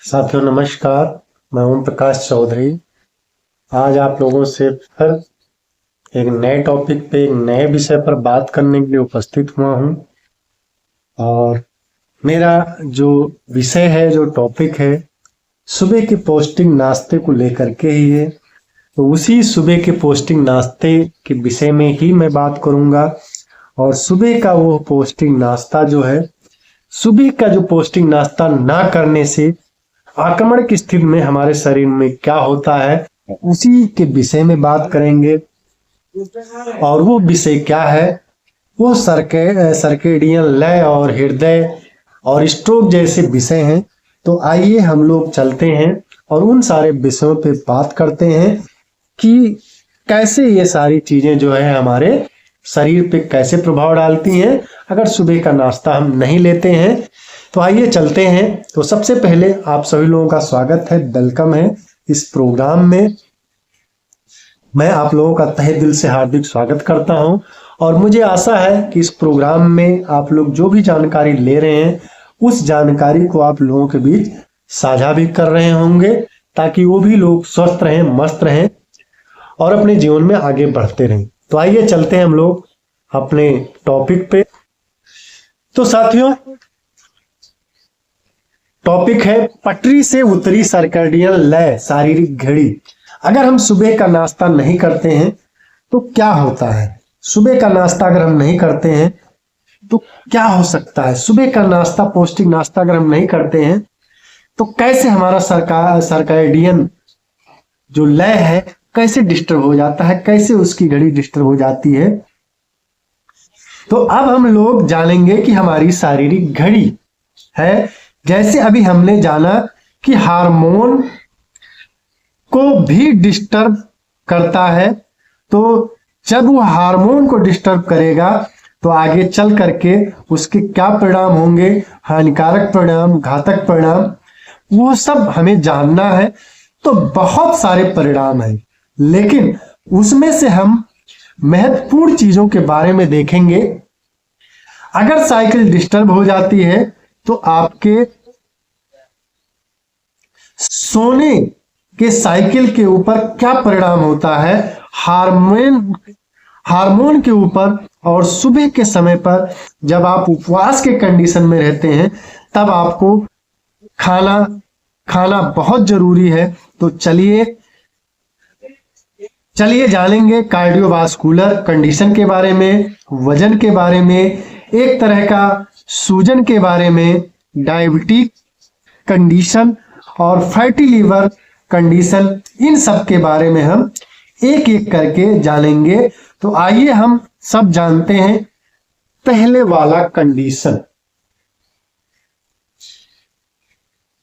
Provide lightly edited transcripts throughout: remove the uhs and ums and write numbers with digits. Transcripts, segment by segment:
साथियों नमस्कार। मैं ओम प्रकाश चौधरी आज आप लोगों से फिर एक नए टॉपिक पे एक नए विषय पर बात करने के लिए उपस्थित हुआ हूँ। और मेरा जो विषय है, जो टॉपिक है, सुबह के पौष्टिक नाश्ते को लेकर के ही है। तो उसी सुबह के पौष्टिक नाश्ते के विषय में ही मैं बात करूंगा। और सुबह का वो पौष्टिक नाश्ता जो है, सुबह का जो पौष्टिक नाश्ता ना करने से आक्रमण की स्थिति में हमारे शरीर में क्या होता है, उसी के विषय में बात करेंगे। और वो विषय क्या है, वो सर्केडियन लय और हृदय और स्ट्रोक जैसे विषय हैं। तो आइए हम लोग चलते हैं और उन सारे विषयों पे बात करते हैं कि कैसे ये सारी चीजें जो है हमारे शरीर पे कैसे प्रभाव डालती हैं अगर सुबह का नाश्ता हम नहीं लेते हैं। तो आइए चलते हैं। तो सबसे पहले आप सभी लोगों का स्वागत है, वेलकम है इस प्रोग्राम में। मैं आप लोगों का तहे दिल से हार्दिक स्वागत करता हूं और मुझे आशा है कि इस प्रोग्राम में आप लोग जो भी जानकारी ले रहे हैं उस जानकारी को आप लोगों के बीच साझा भी कर रहे होंगे, ताकि वो भी लोग स्वस्थ रहें, मस्त रहें और अपने जीवन में आगे बढ़ते रहें। तो आइए चलते हैं हम लोग अपने टॉपिक पे। तो साथियों, टॉपिक है पटरी से उतरी सर्कैडियन लय, शारीरिक घड़ी। अगर हम सुबह का नाश्ता नहीं करते हैं तो क्या होता है? सुबह का नाश्ता अगर हम नहीं करते हैं तो क्या हो सकता है? सुबह का नाश्ता, पौष्टिक नाश्ता अगर हम नहीं करते हैं तो कैसे हमारा सर्कैडियन जो लय है कैसे डिस्टर्ब हो जाता है, कैसे उसकी घड़ी डिस्टर्ब हो जाती है। तो अब हम लोग जानेंगे कि हमारी शारीरिक घड़ी है, जैसे अभी हमने जाना कि हार्मोन को भी डिस्टर्ब करता है। तो जब वो हार्मोन को डिस्टर्ब करेगा तो आगे चल करके उसके क्या परिणाम होंगे, हानिकारक परिणाम, घातक परिणाम, वो सब हमें जानना है। तो बहुत सारे परिणाम हैं, लेकिन उसमें से हम महत्वपूर्ण चीजों के बारे में देखेंगे। अगर साइकिल डिस्टर्ब हो जाती है तो आपके सोने के साइकिल के ऊपर क्या परिणाम होता है, हार्मोन के ऊपर। और सुबह के समय पर जब आप उपवास के कंडीशन में रहते हैं तब आपको खाना बहुत जरूरी है। तो चलिए जानेंगे कार्डियोवास्कुलर कंडीशन के बारे में, वजन के बारे में, एक तरह का सूजन के बारे में, डायबिटिक कंडीशन और फैटी लीवर कंडीशन, इन सब के बारे में हम एक एक करके जानेंगे। तो आइए हम सब जानते हैं पहले वाला कंडीशन।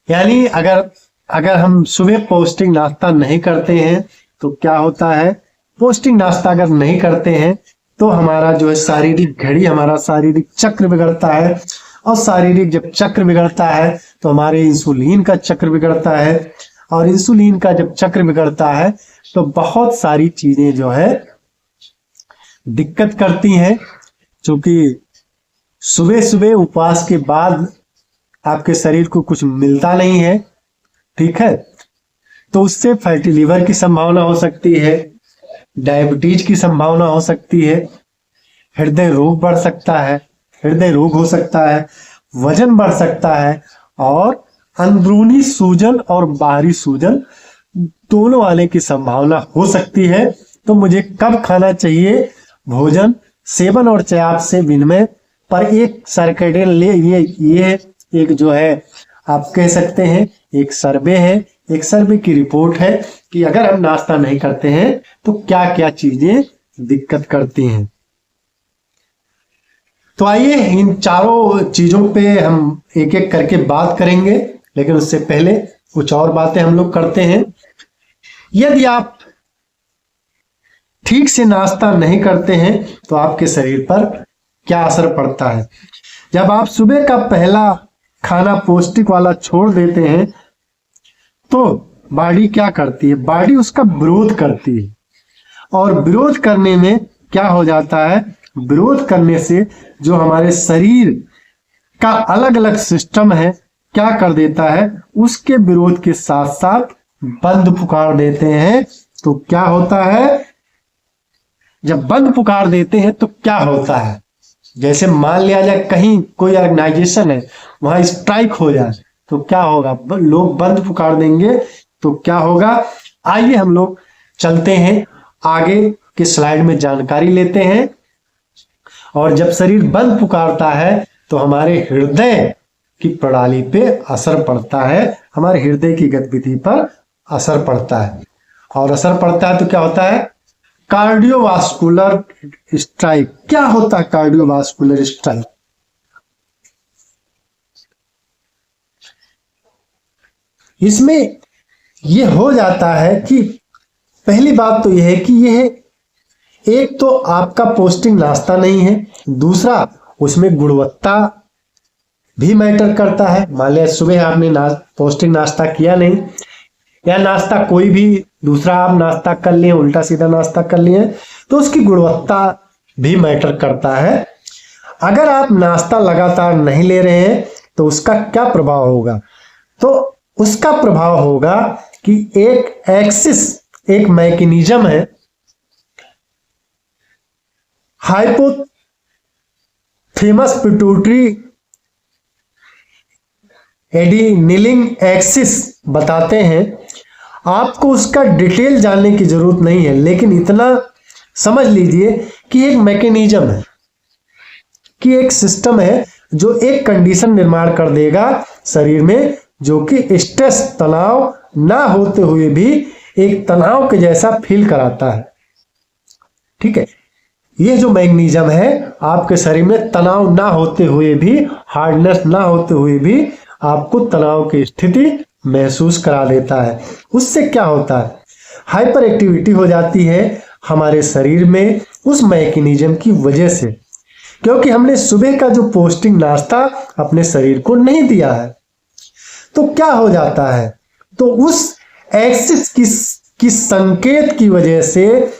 यानी अगर हम सुबह पौष्टिक नाश्ता नहीं करते हैं तो क्या होता है? पौष्टिक नाश्ता अगर नहीं करते हैं तो हमारा जो है शारीरिक घड़ी, हमारा शारीरिक चक्र बिगड़ता है। और शारीरिक जब चक्र बिगड़ता है तो हमारे इंसुलिन का चक्र बिगड़ता है। और इंसुलिन का जब चक्र बिगड़ता है तो बहुत सारी चीजें जो है दिक्कत करती हैं। क्योंकि सुबह सुबह उपवास के बाद आपके शरीर को कुछ मिलता नहीं है, ठीक है? तो उससे फैटी लीवर की संभावना हो सकती है, डायबिटीज की संभावना हो सकती है, हृदय रोग बढ़ सकता है, हृदय रोग हो सकता है, वजन बढ़ सकता है और अंदरूनी सूजन और बाहरी सूजन दोनों वाले की संभावना हो सकती है। तो मुझे कब खाना चाहिए? भोजन, सेवन और चयापचय से विनिमय पर एक सर्कैडियन ये एक जो है आप कह सकते हैं एक सर्वे है, एक सर्वे की रिपोर्ट है कि अगर हम नाश्ता नहीं करते हैं तो क्या क्या चीजें दिक्कत करती हैं। तो आइए इन चारों चीजों पे हम एक एक करके बात करेंगे, लेकिन उससे पहले कुछ और बातें हम लोग करते हैं। यदि आप ठीक से नाश्ता नहीं करते हैं तो आपके शरीर पर क्या असर पड़ता है? जब आप सुबह का पहला खाना पौष्टिक वाला छोड़ देते हैं तो बॉडी क्या करती है? बॉडी उसका विरोध करती है। और विरोध करने में क्या हो जाता है? विरोध करने से जो हमारे शरीर का अलग अलग सिस्टम है, क्या कर देता है, उसके विरोध के साथ साथ बंद पुकार देते हैं। तो क्या होता है, जब बंद पुकार देते हैं तो क्या होता है, जैसे मान लिया जाए कहीं कोई ऑर्गेनाइजेशन है, वहां स्ट्राइक हो जाए तो क्या होगा, लोग बंद पुकार देंगे तो क्या होगा। आइए हम लोग चलते हैं आगे के स्लाइड में जानकारी लेते हैं। और जब शरीर बंद पुकारता है तो हमारे हृदय की प्रणाली पे असर पड़ता है, हमारे हृदय की गतिविधि पर असर पड़ता है। और असर पड़ता है तो क्या होता है, कार्डियोवास्कुलर स्ट्राइक। क्या होता है कार्डियोवास्कुलर स्ट्राइक, इसमें यह हो जाता है कि पहली बात तो यह है कि यह एक तो आपका पौष्टिक नाश्ता नहीं है, दूसरा उसमें गुणवत्ता भी मैटर करता है। मान लिया सुबह आपने पौष्टिक नाश्ता किया नहीं, या नाश्ता कोई भी दूसरा आप नाश्ता कर लिए, उल्टा सीधा नाश्ता कर लिए, तो उसकी गुणवत्ता भी मैटर करता है। अगर आप नाश्ता लगातार नहीं ले रहे हैं तो उसका क्या प्रभाव होगा, तो उसका प्रभाव होगा कि एक एक्सिस, एक मैकेनिज्म है, हाइपोथैलेमस पिट्यूटरी एडिनिलिंग एक्सिस बताते हैं। आपको उसका डिटेल जानने की जरूरत नहीं है, लेकिन इतना समझ लीजिए कि एक मैकेनिज्म है, कि एक सिस्टम है जो एक कंडीशन निर्माण कर देगा शरीर में, जो कि स्ट्रेस, तनाव ना होते हुए भी एक तनाव के जैसा फील कराता है। ठीक है, ये जो मैकेनिज्म है आपके शरीर में तनाव ना होते हुए भी, हार्डनेस ना होते हुए भी आपको तनाव की स्थिति महसूस करा देता है। उससे क्या होता है, हाइपर एक्टिविटी हो जाती है हमारे शरीर में उस मैकेनिज्म की वजह से, क्योंकि हमने सुबह का जो पौष्टिक नाश्ता अपने शरीर को नहीं दिया है। तो क्या हो जाता है, तो उस एक्सिस की संकेत की वजह से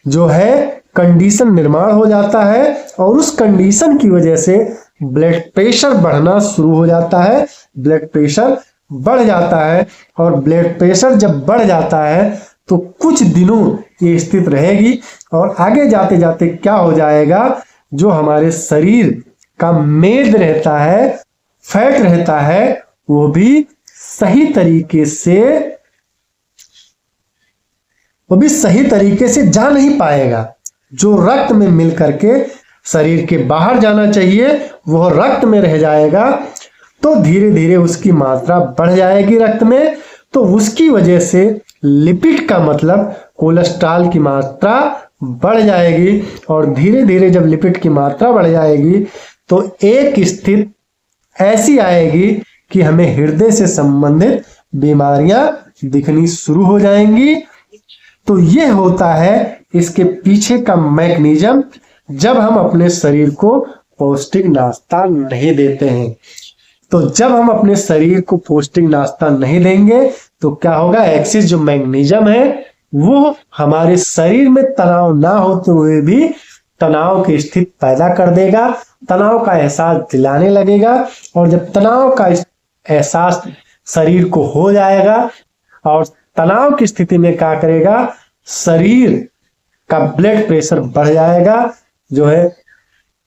जो है कंडीशन निर्माण हो जाता है, और उस कंडीशन की वजह से ब्लड प्रेशर बढ़ना शुरू हो जाता है। ब्लड प्रेशर बढ़ जाता है, और ब्लड प्रेशर जब बढ़ जाता है तो कुछ दिनों ये स्थिति रहेगी, और आगे जाते जाते क्या हो जाएगा, जो हमारे शरीर का मेद रहता है, फैट रहता है, वो भी सही तरीके से जा नहीं पाएगा। जो रक्त में मिल करके शरीर के बाहर जाना चाहिए वह रक्त में रह जाएगा, तो धीरे धीरे उसकी मात्रा बढ़ जाएगी रक्त में। तो उसकी वजह से लिपिड का मतलब कोलेस्ट्रॉल की मात्रा बढ़ जाएगी, और धीरे धीरे जब लिपिड की मात्रा बढ़ जाएगी तो एक स्थिति ऐसी आएगी कि हमें हृदय से संबंधित बीमारियां दिखनी शुरू हो जाएंगी। तो यह होता है इसके पीछे का मैकेनिज्म, जब हम अपने शरीर को पौष्टिक नाश्ता नहीं देते हैं। तो जब हम अपने शरीर को पौष्टिक नाश्ता नहीं देंगे तो क्या होगा, एक्सिस जो मैकेनिज्म है वो हमारे शरीर में तनाव ना होते हुए भी तनाव की स्थिति पैदा कर देगा, तनाव का एहसास दिलाने लगेगा। और जब तनाव का एहसास शरीर को हो जाएगा और तनाव की स्थिति में क्या करेगा, शरीर का ब्लड प्रेशर बढ़ जाएगा जो है।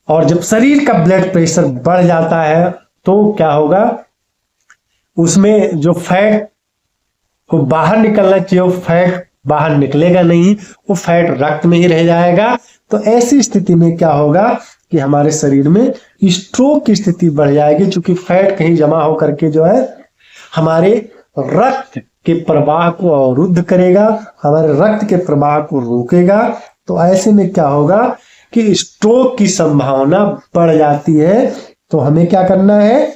और जब शरीर का ब्लड प्रेशर बढ़ जाता है तो क्या होगा, उसमें जो फैट को बाहर निकलना चाहिए वो फैट बाहर निकलेगा नहीं, वो फैट रक्त में ही रह जाएगा। तो ऐसी स्थिति में क्या होगा कि हमारे शरीर में स्ट्रोक की स्थिति बढ़ जाएगी, क्योंकि फैट कहीं जमा होकर के जो है हमारे रक्त के प्रवाह को अवरुद्ध करेगा, हमारे रक्त के प्रवाह को रोकेगा। तो ऐसे में क्या होगा कि स्ट्रोक की संभावना बढ़ जाती है। तो हमें क्या करना है,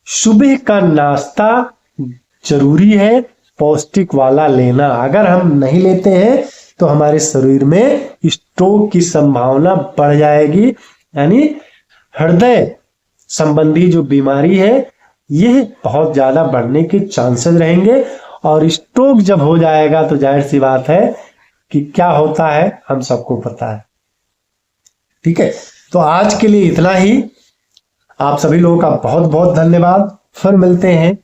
सुबह का नाश्ता जरूरी है, पौष्टिक वाला लेना। अगर हम नहीं लेते हैं तो हमारे शरीर में स्ट्रोक की संभावना बढ़ जाएगी, यानी हृदय संबंधी जो बीमारी है यह बहुत ज्यादा बढ़ने के चांसेस रहेंगे। और स्ट्रोक जब हो जाएगा तो जाहिर सी बात है कि क्या होता है हम सबको पता है। ठीक है, तो आज के लिए इतना ही। आप सभी लोगों का बहुत बहुत धन्यवाद। फिर मिलते हैं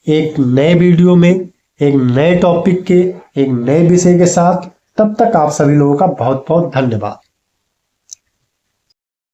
एक नए वीडियो में, एक नए टॉपिक के, एक नए विषय के साथ। तब तक आप सभी लोगों का बहुत बहुत धन्यवाद।